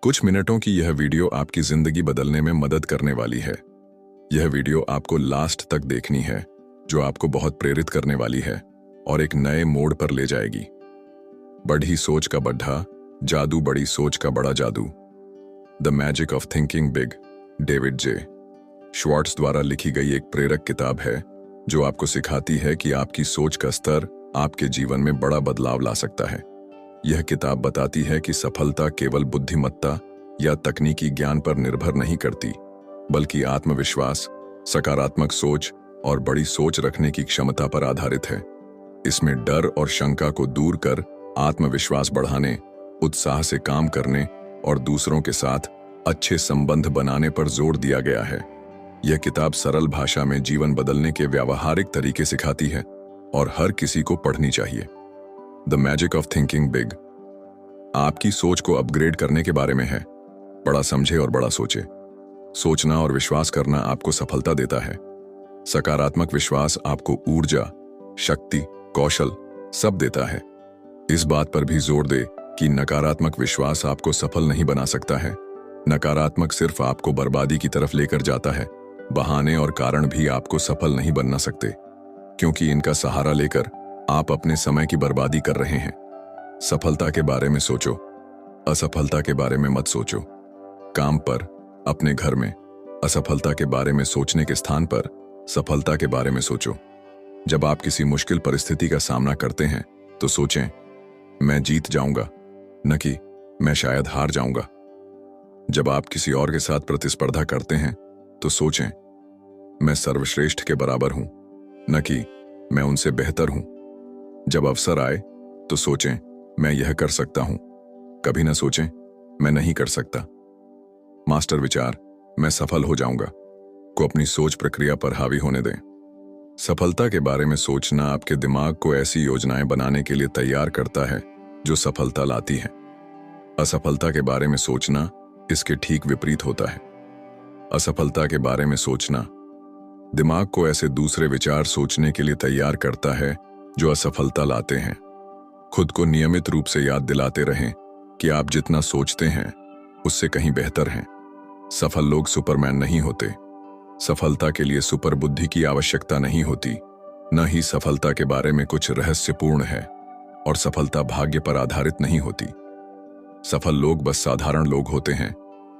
कुछ मिनटों की यह वीडियो आपकी जिंदगी बदलने में मदद करने वाली है। यह वीडियो आपको लास्ट तक देखनी है, जो आपको बहुत प्रेरित करने वाली है और एक नए मोड़ पर ले जाएगी। बढ़ी सोच का बढ़ा जादू, बड़ी सोच का बड़ा जादू। The magic of thinking big, David J Schwartz द्वारा लिखी गई एक प्रेरक किताब है जो आपको सिखाती है कि आपकी सोच का स्तर आपके जीवन में बड़ा बदलाव ला सकता है। यह किताब बताती है कि सफलता केवल बुद्धिमत्ता या तकनीकी ज्ञान पर निर्भर नहीं करती, बल्कि आत्मविश्वास, सकारात्मक सोच और बड़ी सोच रखने की क्षमता पर आधारित है। इसमें डर और शंका को दूर कर आत्मविश्वास बढ़ाने, उत्साह से काम करने और दूसरों के साथ अच्छे संबंध बनाने पर जोर दिया गया है। यह किताब सरल भाषा में जीवन बदलने के व्यावहारिक तरीके सिखाती है और हर किसी को पढ़नी चाहिए। The magic of thinking big आपकी सोच को अपग्रेड करने के बारे में है। बड़ा समझे और बड़ा सोचे। सोचना और विश्वास करना आपको सफलता देता है। सकारात्मक विश्वास आपको ऊर्जा, शक्ति, कौशल सब देता है। इस बात पर भी जोर दे कि नकारात्मक विश्वास आपको सफल नहीं बना सकता है। नकारात्मक सिर्फ आपको बर्बादी की तरफ लेकर जाता है। बहाने और कारण भी आपको सफल नहीं बनना सकते, क्योंकि इनका सहारा लेकर आप अपने समय की बर्बादी कर रहे हैं। सफलता के बारे में सोचो, असफलता के बारे में मत सोचो। काम पर, अपने घर में असफलता के बारे में सोचने के स्थान पर सफलता के बारे में सोचो। जब आप किसी मुश्किल परिस्थिति का सामना करते हैं तो सोचें, मैं जीत जाऊंगा, न कि मैं शायद हार जाऊंगा। जब आप किसी और के साथ प्रतिस्पर्धा करते हैं तो सोचें, मैं सर्वश्रेष्ठ के बराबर हूं, न कि मैं उनसे बेहतर हूं। जब अवसर आए तो सोचें, मैं यह कर सकता हूं। कभी न सोचें, मैं नहीं कर सकता। मास्टर विचार, मैं सफल हो जाऊंगा, को अपनी सोच प्रक्रिया पर हावी होने दें। सफलता के बारे में सोचना आपके दिमाग को ऐसी योजनाएं बनाने के लिए तैयार करता है जो सफलता लाती है। असफलता के बारे में सोचना इसके ठीक विपरीत होता है। असफलता के बारे में सोचना दिमाग को ऐसे दूसरे विचार सोचने के लिए तैयार करता है जो असफलता लाते हैं। खुद को नियमित रूप से याद दिलाते रहें कि आप जितना सोचते हैं उससे कहीं बेहतर हैं। सफल लोग सुपरमैन नहीं होते। सफलता के लिए सुपर बुद्धि की आवश्यकता नहीं होती, न ही सफलता के बारे में कुछ रहस्यपूर्ण है, और सफलता भाग्य पर आधारित नहीं होती। सफल लोग बस साधारण लोग होते हैं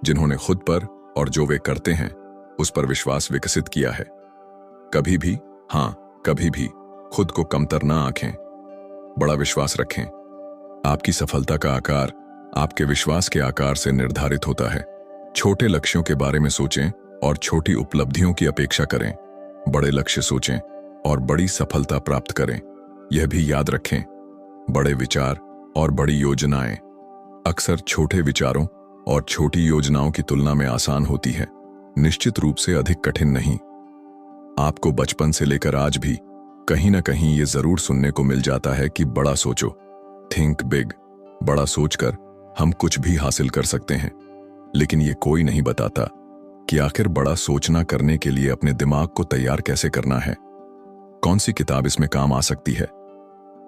जिन्होंने खुद पर और जो वे करते हैं उस पर विश्वास विकसित किया है। कभी भी, हाँ कभी भी खुद को कमतर ना आंकें, बड़ा विश्वास रखें। आपकी सफलता का आकार आपके विश्वास के आकार से निर्धारित होता है। छोटे लक्ष्यों के बारे में सोचें और छोटी उपलब्धियों की अपेक्षा करें। बड़े लक्ष्य सोचें और बड़ी सफलता प्राप्त करें। यह भी याद रखें, बड़े विचार और बड़ी योजनाएं अक्सर छोटे विचारों और छोटी योजनाओं की तुलना में आसान होती है, निश्चित रूप से अधिक कठिन नहीं। आपको बचपन से लेकर आज भी कहीं ना कहीं ये जरूर सुनने को मिल जाता है कि बड़ा सोचो, थिंक बिग। बड़ा सोचकर हम कुछ भी हासिल कर सकते हैं, लेकिन ये कोई नहीं बताता कि आखिर बड़ा सोचना करने के लिए अपने दिमाग को तैयार कैसे करना है। कौन सी किताब इसमें काम आ सकती है?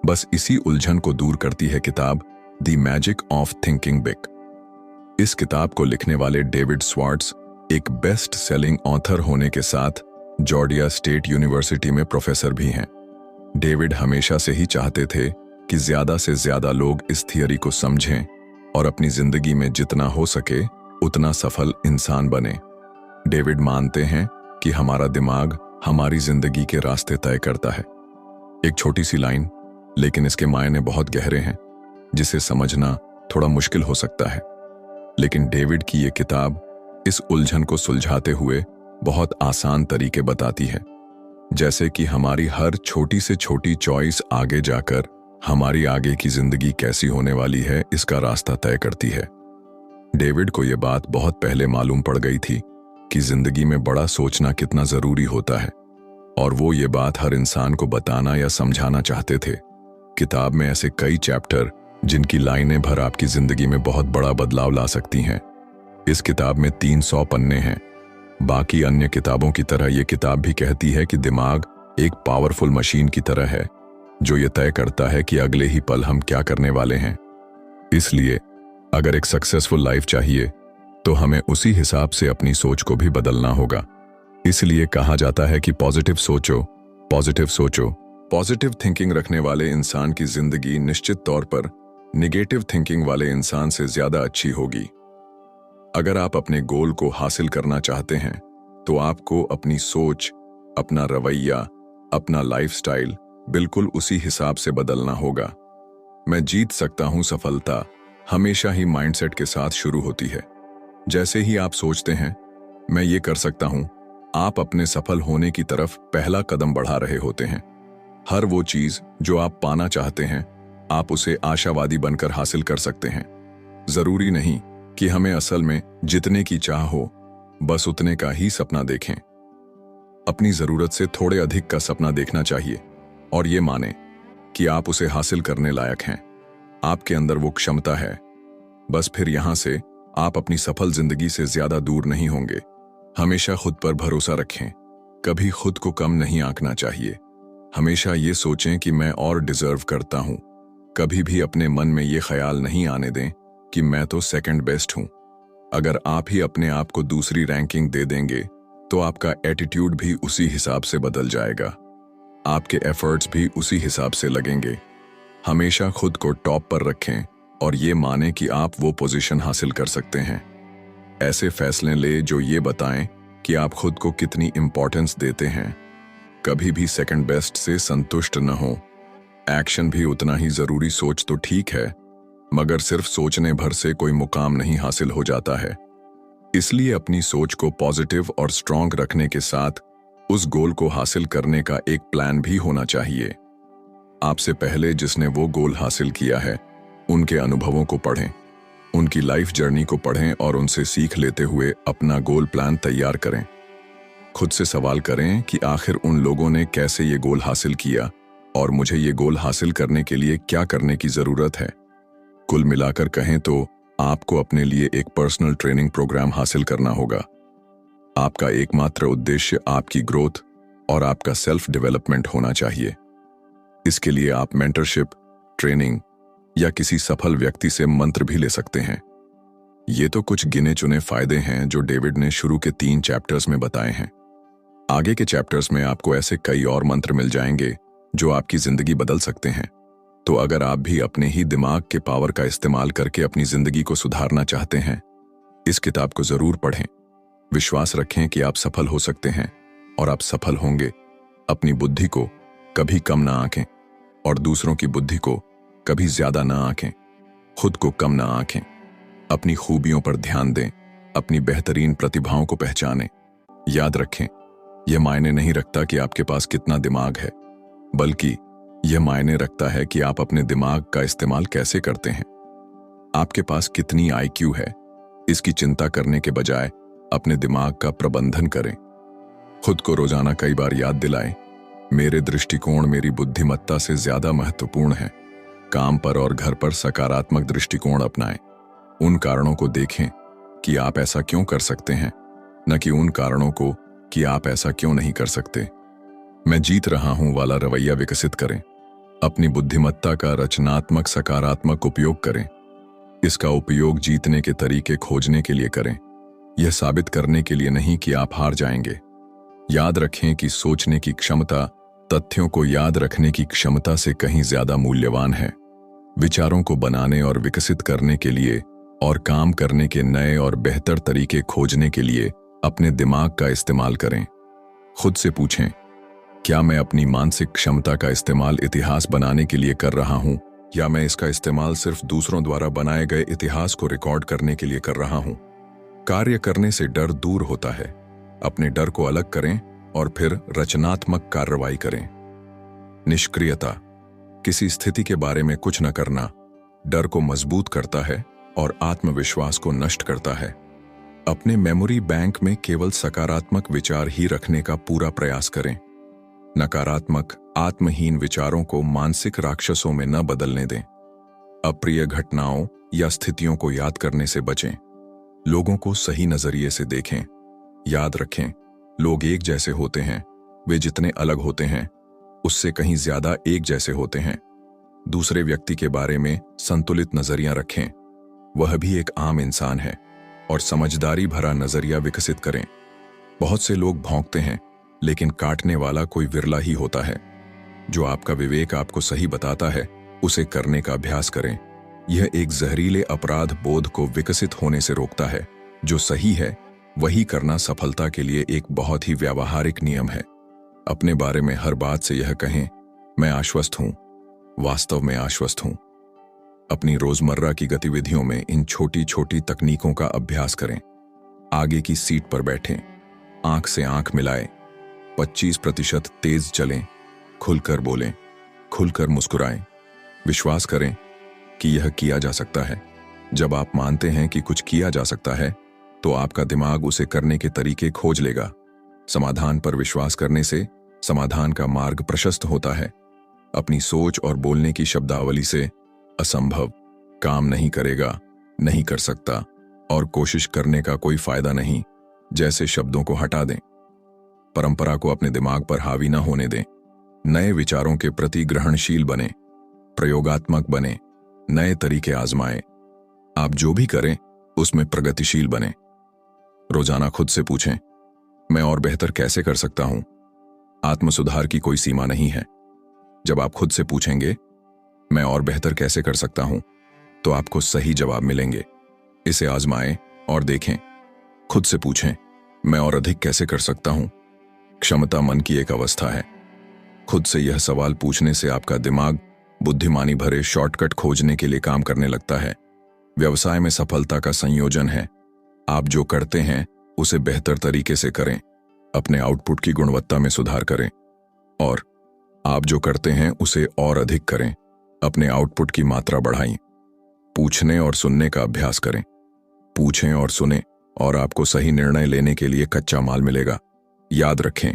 बस इसी उलझन को दूर करती है किताब the magic of thinking big. इस किताब को लिखने वाले डेविड श्वार्ट्ज एक बेस्ट सेलिंग ऑथर होने के साथ जॉर्जिया स्टेट यूनिवर्सिटी में प्रोफेसर भी हैं। डेविड हमेशा से ही चाहते थे कि ज्यादा से ज्यादा लोग इस थियरी को समझें और अपनी जिंदगी में जितना हो सके उतना सफल इंसान बने। डेविड मानते हैं कि हमारा दिमाग हमारी जिंदगी के रास्ते तय करता है। एक छोटी सी लाइन, लेकिन इसके मायने बहुत गहरे हैं, जिसे समझना थोड़ा मुश्किल हो सकता है। लेकिन डेविड की ये किताब इस उलझन को सुलझाते हुए बहुत आसान तरीके बताती है, जैसे कि हमारी हर छोटी से छोटी चॉइस आगे जाकर हमारी आगे की जिंदगी कैसी होने वाली है इसका रास्ता तय करती है। डेविड को यह बात बहुत पहले मालूम पड़ गई थी कि जिंदगी में बड़ा सोचना कितना जरूरी होता है, और वो ये बात हर इंसान को बताना या समझाना चाहते थे। किताब में ऐसे कई चैप्टर जिनकी लाइनें भर आपकी जिंदगी में बहुत बड़ा बदलाव ला सकती हैं। इस किताब में 300 पन्ने हैं। बाकी अन्य किताबों की तरह यह किताब भी कहती है कि दिमाग एक पावरफुल मशीन की तरह है जो ये तय करता है कि अगले ही पल हम क्या करने वाले हैं। इसलिए अगर एक सक्सेसफुल लाइफ चाहिए तो हमें उसी हिसाब से अपनी सोच को भी बदलना होगा। इसलिए कहा जाता है कि पॉजिटिव सोचो, पॉजिटिव सोचो। पॉजिटिव थिंकिंग रखने वाले इंसान की जिंदगी निश्चित तौर पर निगेटिव थिंकिंग वाले इंसान से ज्यादा अच्छी होगी। अगर आप अपने गोल को हासिल करना चाहते हैं तो आपको अपनी सोच, अपना रवैया, अपना लाइफस्टाइल बिल्कुल उसी हिसाब से बदलना होगा। मैं जीत सकता हूं सफलता हमेशा ही माइंडसेट के साथ शुरू होती है। जैसे ही आप सोचते हैं मैं ये कर सकता हूं, आप अपने सफल होने की तरफ पहला कदम बढ़ा रहे होते हैं। हर वो चीज जो आप पाना चाहते हैं आप उसे आशावादी बनकर हासिल कर सकते हैं। जरूरी नहीं कि हमें असल में जितने की चाह हो, बस उतने का ही सपना देखें। अपनी जरूरत से थोड़े अधिक का सपना देखना चाहिए और ये माने कि आप उसे हासिल करने लायक हैं। आपके अंदर वो क्षमता है। बस फिर यहां से आप अपनी सफल जिंदगी से ज्यादा दूर नहीं होंगे। हमेशा खुद पर भरोसा रखें। कभी खुद को कम नहीं आंकना चाहिए। हमेशा ये सोचें कि मैं और डिजर्व करता हूं। कभी भी अपने मन में ये ख्याल नहीं आने दें कि मैं तो सेकंड बेस्ट हूं। अगर आप ही अपने आप को दूसरी रैंकिंग दे देंगे तो आपका एटीट्यूड भी उसी हिसाब से बदल जाएगा। आपके एफर्ट्स भी उसी हिसाब से लगेंगे। हमेशा खुद को टॉप पर रखें और ये माने कि आप वो पोजीशन हासिल कर सकते हैं। ऐसे फैसले ले जो ये बताएं कि आप खुद को कितनी इंपॉर्टेंस देते हैं। कभी भी सेकंड बेस्ट से संतुष्ट न हो। एक्शन भी उतना ही जरूरी। सोच तो ठीक है, मगर सिर्फ सोचने भर से कोई मुकाम नहीं हासिल हो जाता है। इसलिए अपनी सोच को पॉजिटिव और स्ट्रॉन्ग रखने के साथ उस गोल को हासिल करने का एक प्लान भी होना चाहिए। आपसे पहले जिसने वो गोल हासिल किया है उनके अनुभवों को पढ़ें, उनकी लाइफ जर्नी को पढ़ें और उनसे सीख लेते हुए अपना गोल प्लान तैयार करें। खुद से सवाल करें कि आखिर उन लोगों ने कैसे ये गोल हासिल किया और मुझे ये गोल हासिल करने के लिए क्या करने की जरूरत है। कुल मिलाकर कहें तो आपको अपने लिए एक पर्सनल ट्रेनिंग प्रोग्राम हासिल करना होगा। आपका एकमात्र उद्देश्य आपकी ग्रोथ और आपका सेल्फ डेवलपमेंट होना चाहिए। इसके लिए आप मेंटरशिप, ट्रेनिंग या किसी सफल व्यक्ति से मंत्र भी ले सकते हैं। ये तो कुछ गिने चुने फायदे हैं जो डेविड ने शुरू के 3 चैप्टर्स में बताए हैं। आगे के चैप्टर्स में आपको ऐसे कई और मंत्र मिल जाएंगे जो आपकी जिंदगी बदल सकते हैं। तो अगर आप भी अपने ही दिमाग के पावर का इस्तेमाल करके अपनी जिंदगी को सुधारना चाहते हैं, इस किताब को जरूर पढ़ें। विश्वास रखें कि आप सफल हो सकते हैं और आप सफल होंगे। अपनी बुद्धि को कभी कम ना आंकें और दूसरों की बुद्धि को कभी ज्यादा ना आंकें। खुद को कम ना आंकें। अपनी खूबियों पर ध्यान दें। अपनी बेहतरीन प्रतिभाओं को पहचानें। याद रखें, यह मायने नहीं रखता कि आपके पास कितना दिमाग है, बल्कि यह मायने रखता है कि आप अपने दिमाग का इस्तेमाल कैसे करते हैं। आपके पास कितनी आईक्यू है, इसकी चिंता करने के बजाय अपने दिमाग का प्रबंधन करें। खुद को रोजाना कई बार याद दिलाएं, मेरे दृष्टिकोण मेरी बुद्धिमत्ता से ज्यादा महत्वपूर्ण है। काम पर और घर पर सकारात्मक दृष्टिकोण अपनाएं। उन कारणों को देखें कि आप ऐसा क्यों कर सकते हैं, न कि उन कारणों को कि आप ऐसा क्यों नहीं कर सकते। मैं जीत रहा हूं वाला रवैया विकसित करें। अपनी बुद्धिमत्ता का रचनात्मक सकारात्मक उपयोग करें। इसका उपयोग जीतने के तरीके खोजने के लिए करें, यह साबित करने के लिए नहीं कि आप हार जाएंगे। याद रखें कि सोचने की क्षमता तथ्यों को याद रखने की क्षमता से कहीं ज्यादा मूल्यवान है। विचारों को बनाने और विकसित करने के लिए और काम करने के नए और बेहतर तरीके खोजने के लिए अपने दिमाग का इस्तेमाल करें। खुद से पूछें, क्या मैं अपनी मानसिक क्षमता का इस्तेमाल इतिहास बनाने के लिए कर रहा हूं, या मैं इसका इस्तेमाल सिर्फ दूसरों द्वारा बनाए गए इतिहास को रिकॉर्ड करने के लिए कर रहा हूं। कार्य करने से डर दूर होता है। अपने डर को अलग करें और फिर रचनात्मक कार्रवाई करें। निष्क्रियता, किसी स्थिति के बारे में कुछ न करना, डर को मजबूत करता है और आत्मविश्वास को नष्ट करता है। अपने मेमोरी बैंक में केवल सकारात्मक विचार ही रखने का पूरा प्रयास करें। नकारात्मक, आत्महीन विचारों को मानसिक राक्षसों में न बदलने दें। अप्रिय घटनाओं या स्थितियों को याद करने से बचें। लोगों को सही नजरिए से देखें। याद रखें, लोग एक जैसे होते हैं, वे जितने अलग होते हैं उससे कहीं ज्यादा एक जैसे होते हैं। दूसरे व्यक्ति के बारे में संतुलित नजरिया रखें। वह भी एक आम इंसान है, और समझदारी भरा नजरिया विकसित करें। बहुत से लोग भौंकते हैं, लेकिन काटने वाला कोई विरला ही होता है। जो आपका विवेक आपको सही बताता है, उसे करने का अभ्यास करें। यह एक जहरीले अपराध बोध को विकसित होने से रोकता है। जो सही है वही करना सफलता के लिए एक बहुत ही व्यावहारिक नियम है। अपने बारे में हर बात से यह कहें, मैं आश्वस्त हूं, वास्तव में आश्वस्त हूं। अपनी रोजमर्रा की गतिविधियों में इन छोटी छोटी तकनीकों का अभ्यास करें। आगे की सीट पर बैठें, आंख से आंख मिलाएं, 25% तेज चलें, खुलकर बोलें, खुलकर मुस्कुराएं। विश्वास करें कि यह किया जा सकता है। जब आप मानते हैं कि कुछ किया जा सकता है, तो आपका दिमाग उसे करने के तरीके खोज लेगा। समाधान पर विश्वास करने से समाधान का मार्ग प्रशस्त होता है। अपनी सोच और बोलने की शब्दावली से असंभव, काम नहीं करेगा, नहीं कर सकता और कोशिश करने का कोई फायदा नहीं जैसे शब्दों को हटा दें। परंपरा को अपने दिमाग पर हावी न होने दें। नए विचारों के प्रति ग्रहणशील बने, प्रयोगात्मक बने, नए तरीके आजमाएं। आप जो भी करें उसमें प्रगतिशील बने। रोजाना खुद से पूछें, मैं और बेहतर कैसे कर सकता हूं? आत्मसुधार की कोई सीमा नहीं है। जब आप खुद से पूछेंगे, मैं और बेहतर कैसे कर सकता हूं, तो आपको सही जवाब मिलेंगे। इसे आजमाएं और देखें। खुद से पूछें, मैं और अधिक कैसे कर सकता हूं? क्षमता मन की एक अवस्था है। खुद से यह सवाल पूछने से आपका दिमाग बुद्धिमानी भरे शॉर्टकट खोजने के लिए काम करने लगता है। व्यवसाय में सफलता का संयोजन है। आप जो करते हैं उसे बेहतर तरीके से करें, अपने आउटपुट की गुणवत्ता में सुधार करें। और आप जो करते हैं उसे और अधिक करें, अपने आउटपुट की मात्रा बढ़ाएं। पूछने और सुनने का अभ्यास करें। पूछें और सुनें और आपको सही निर्णय लेने के लिए कच्चा माल मिलेगा। याद रखें,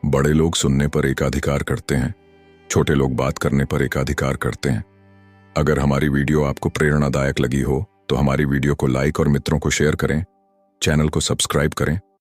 बड़े लोग सुनने पर एकाधिकार करते हैं, छोटे लोग बात करने पर एकाधिकार करते हैं। अगर हमारी वीडियो आपको प्रेरणादायक लगी हो तो हमारी वीडियो को लाइक और मित्रों को शेयर करें। चैनल को सब्सक्राइब करें